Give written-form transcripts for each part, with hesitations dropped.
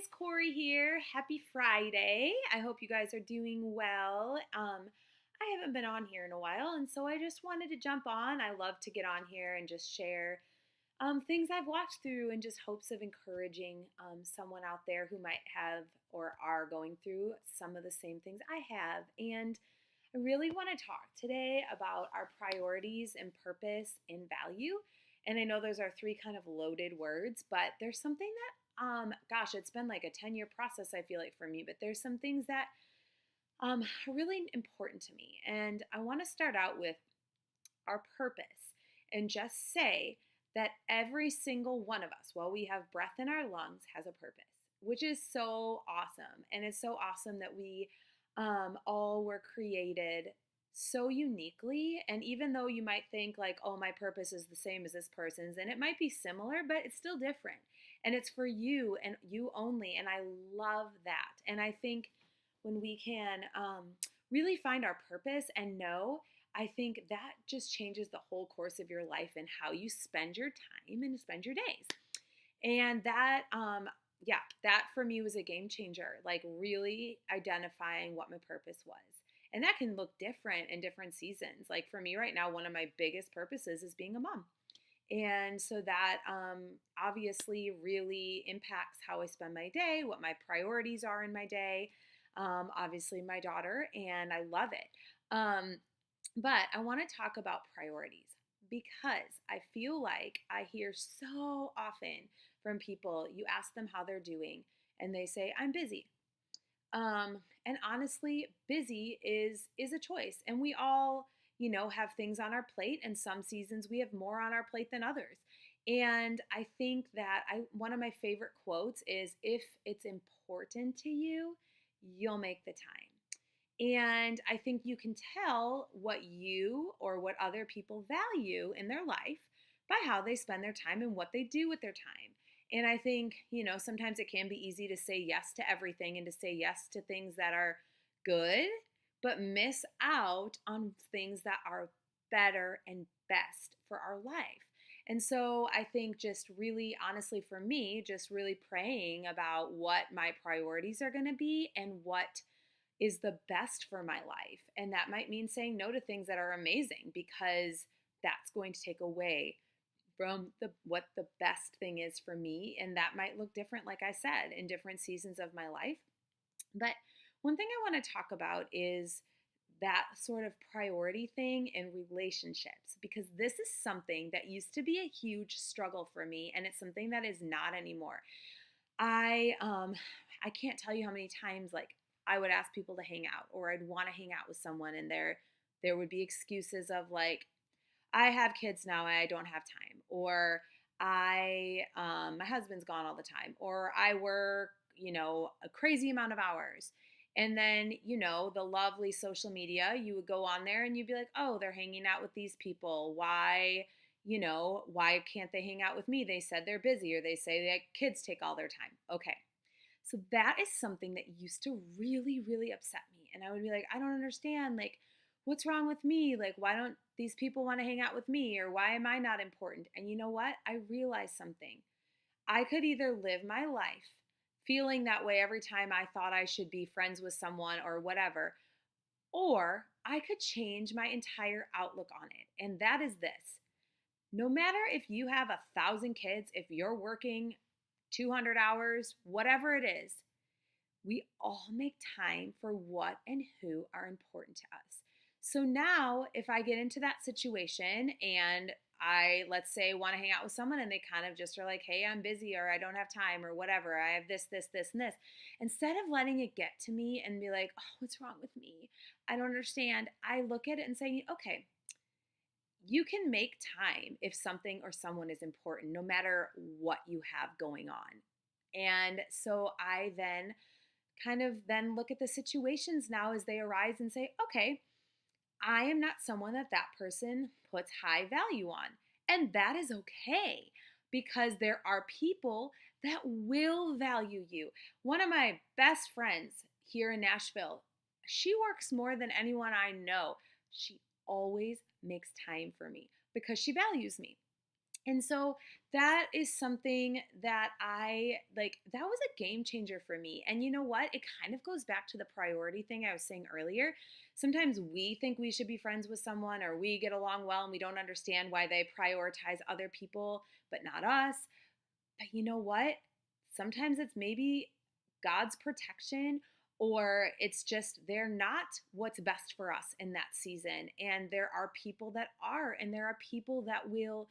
guys, Corey here. Happy Friday. I hope you guys are doing well. I haven't been on here in a while, and so I just wanted to jump on. I love to get on here and just share things I've walked through in just hopes of encouraging someone out there who might have or are going through some of the same things I have. And I really want to talk today about our priorities and purpose and value. And I know those are three kind of loaded words, but there's something that, gosh, it's been like a 10-year process, I feel like, for me, but there's some things that are really important to me. And I want to start out with our purpose and just say that every single one of us, while we have breath in our lungs, has a purpose, which is so awesome. And it's so awesome that we all were created so uniquely. And even though you might think, like, oh, my purpose is the same as this person's, and it might be similar, but it's still different. And it's for you and you only. And I love that. And I think when we can really find our purpose and know, I think that just changes the whole course of your life and how you spend your time and spend your days. And that, yeah, that for me was a game changer, like really identifying what my purpose was. And that can look different in different seasons. Like for me right now, one of my biggest purposes is being a mom. And so that obviously really impacts how I spend my day, what my priorities are in my day. Obviously, my daughter, and I love it. But I want to talk about priorities because I feel like I hear so often from people, you ask them how they're doing, and they say, I'm busy. And honestly, busy is a choice. And we all, have things on our plate, and some seasons we have more on our plate than others. And I think that one of my favorite quotes is, if it's important to you, you'll make the time. And I think you can tell what you or what other people value in their life by how they spend their time and what they do with their time. And I think, sometimes it can be easy to say yes to everything and to say yes to things that are good, but miss out on things that are better and best for our life. And so I think just really honestly for me, just really praying about what my priorities are going to be and what is the best for my life. And that might mean saying no to things that are amazing because that's going to take away from what the best thing is for me. And that might look different, like I said, in different seasons of my life. But one thing I want to talk about is that sort of priority thing in relationships, because this is something that used to be a huge struggle for me, and it's something that is not anymore. I can't tell you how many times, like, I would ask people to hang out, or I'd want to hang out with someone, and there would be excuses of like, I have kids now and I don't have time, or my husband's gone all the time, or I work, a crazy amount of hours. And then, the lovely social media, you would go on there and you'd be like, oh, they're hanging out with these people. Why can't they hang out with me? They said they're busy, or they say that kids take all their time. Okay. So that is something that used to really, really upset me. And I would be like, I don't understand. Like, what's wrong with me? Like, why don't these people want to hang out with me? Or why am I not important? And you know what? I realized something. I could either live my life feeling that way every time I thought I should be friends with someone or whatever, or I could change my entire outlook on it. And that is this: no matter if you have 1,000 kids, if you're working 200 hours, whatever it is, we all make time for what and who are important to us. So now, if I get into that situation and I, let's say, want to hang out with someone and they kind of just are like, hey, I'm busy, or I don't have time, or whatever, I have this, this, this, and this. Instead of letting it get to me and be like, oh, what's wrong with me? I don't understand. I look at it and say, okay, you can make time if something or someone is important, no matter what you have going on. And so I then kind of then look at the situations now as they arise and say, okay, I am not someone that person puts high value on. And that is okay, because there are people that will value you. One of my best friends here in Nashville, she works more than anyone I know. She always makes time for me because she values me. And so that is something that I like. That was a game changer for me. And you know what? It kind of goes back to the priority thing I was saying earlier. Sometimes we think we should be friends with someone or we get along well and we don't understand why they prioritize other people, but not us. But you know what? Sometimes it's maybe God's protection, or it's just they're not what's best for us in that season. And there are people that are, and there are people that will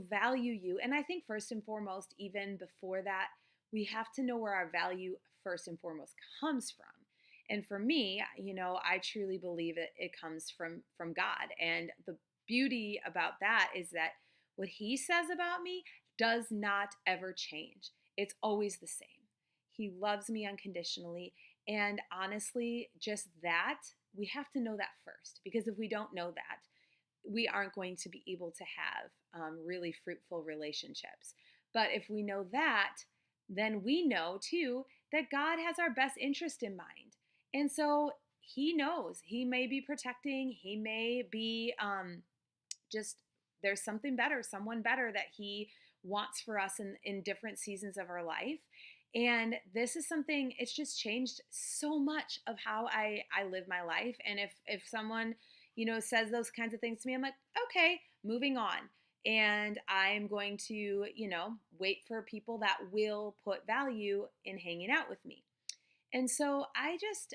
value you. And I think first and foremost, even before that, we have to know where our value first and foremost comes from. And for me, I truly believe that it comes from God. And the beauty about that is that what he says about me does not ever change. It's always the same. He loves me unconditionally. And honestly, just that, we have to know that first. Because if we don't know that, we aren't going to be able to have really fruitful relationships. But if we know that, then we know too that God has our best interest in mind. And so he knows he may be protecting, he may be just there's something better, someone better that he wants for us in different seasons of our life. And this is something, it's just changed so much of how I live my life. And if someone, says those kinds of things to me, I'm like, okay, moving on. And I'm going to, wait for people that will put value in hanging out with me. And so I just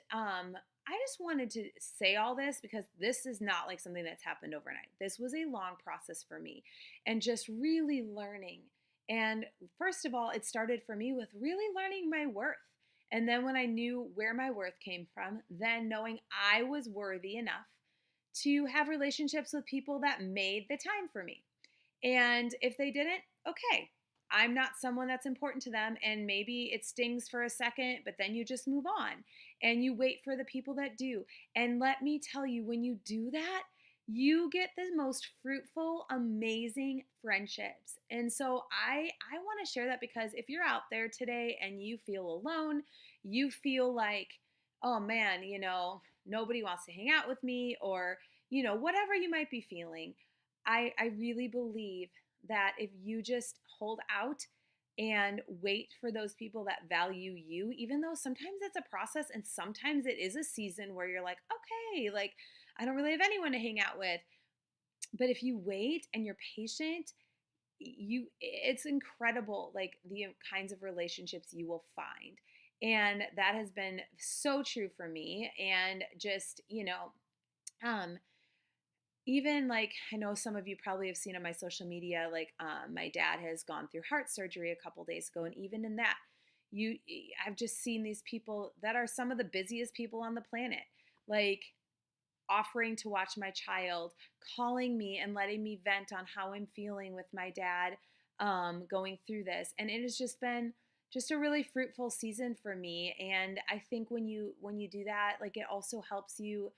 wanted to say all this because this is not like something that's happened overnight. This was a long process for me and just really learning. And first of all, it started for me with really learning my worth. And then when I knew where my worth came from, then knowing I was worthy enough to have relationships with people that made the time for me. And if they didn't, okay, I'm not someone that's important to them. And maybe it stings for a second, but then you just move on and you wait for the people that do. And let me tell you, when you do that, you get the most fruitful, amazing friendships. And so I want to share that because if you're out there today and you feel alone, you feel like, oh man, nobody wants to hang out with me, or, whatever you might be feeling, I really believe that if you just hold out and wait for those people that value you, even though sometimes it's a process and sometimes it is a season where you're like, okay, like I don't really have anyone to hang out with. But if you wait and you're patient, it's incredible like the kinds of relationships you will find. And that has been so true for me. And just, um, even like I know some of you probably have seen on my social media, like my dad has gone through heart surgery a couple days ago, and even in that, you I've just seen these people that are some of the busiest people on the planet, like offering to watch my child, calling me and letting me vent on how I'm feeling with my dad going through this, and it has just been just a really fruitful season for me. And I think when you do that, like it also helps you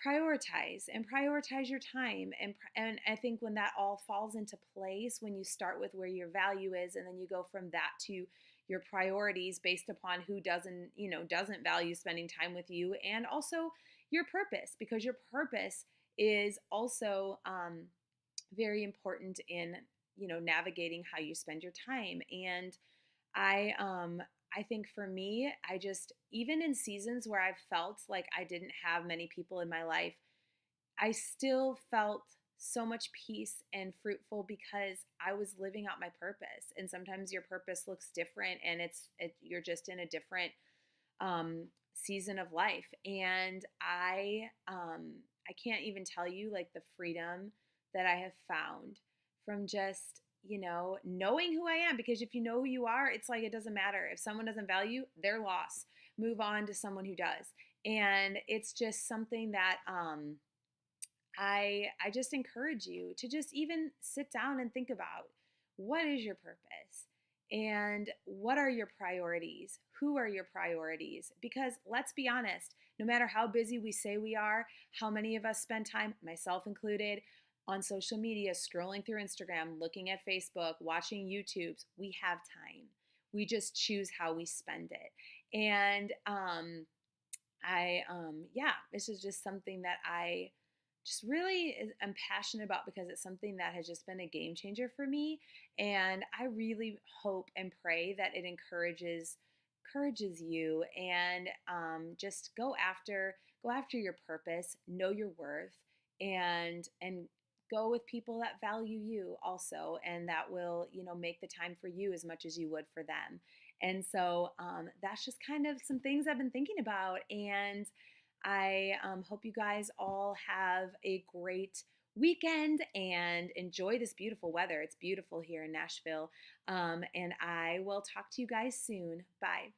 prioritize your time. And I think when that all falls into place, when you start with where your value is and then you go from that to your priorities based upon who doesn't value spending time with you, and also your purpose, because your purpose is also very important in navigating how you spend your time. And I think for me, I just, even in seasons where I've felt like I didn't have many people in my life, I still felt so much peace and fruitful because I was living out my purpose. And sometimes your purpose looks different, and you're just in a different season of life. And I can't even tell you like the freedom that I have found from just knowing who I am. Because if you know who you are, it's like it doesn't matter if someone doesn't value their loss. Move on to someone who does. And it's just something that I just encourage you to just even sit down and think about, what is your purpose and what are your priorities? Who are your priorities? Because let's be honest, no matter how busy we say we are, how many of us spend time, myself included, on social media, scrolling through Instagram, looking at Facebook, watching YouTubes, we have time. We just choose how we spend it. And yeah, this is just something that I just really am passionate about because it's something that has just been a game changer for me. And I really hope and pray that it encourages you, and just go after your purpose, know your worth, and go with people that value you also, and that will, make the time for you as much as you would for them. And so that's just kind of some things I've been thinking about. And I hope you guys all have a great weekend and enjoy this beautiful weather. It's beautiful here in Nashville. And I will talk to you guys soon. Bye.